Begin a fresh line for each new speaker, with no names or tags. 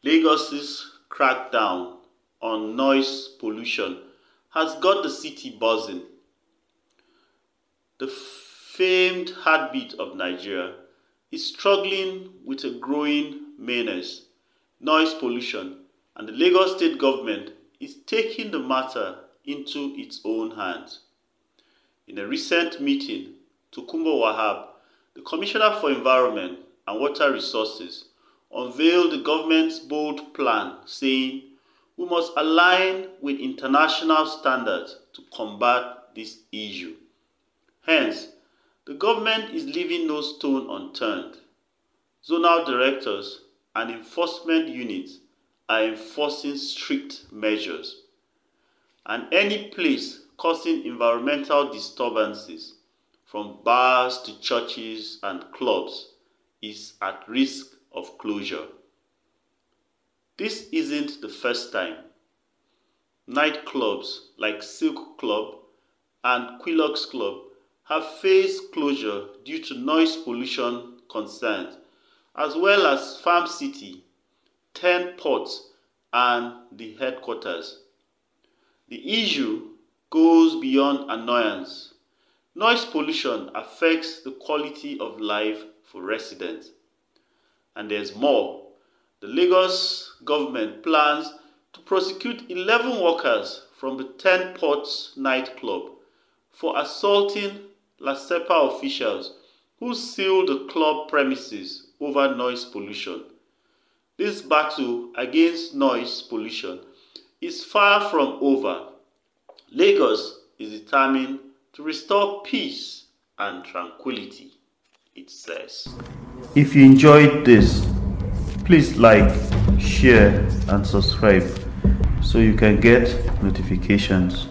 Lagos's crackdown on noise pollution has got the city buzzing. The famed heartbeat of Nigeria is struggling with a growing menace, noise pollution, and the Lagos state government is taking the matter into its own hands. In a recent meeting, Tokunbo Wahab, the Commissioner for Environment and Water Resources, unveiled the government's bold plan, saying, "We must align with international standards to combat this issue." Hence, the government is leaving no stone unturned. Zonal directors and enforcement units are enforcing strict measures, and any place causing environmental disturbances, from bars to churches and clubs, is at risk of closure. This isn't the first time. Nightclubs like Silk Club and Quilox Club have faced closure due to noise pollution concerns, as well as Farm City, 10 ports, and the headquarters. The issue goes beyond annoyance. Noise pollution affects the quality of life for residents. And there's more. The Lagos government plans to prosecute 11 workers from the 10 Ports nightclub for assaulting LASEPA officials who sealed the club premises over noise pollution. This battle against noise pollution is far from over. Lagos is determined to restore peace and tranquility, it says. If you enjoyed this, please like, share, and subscribe so you can get notifications.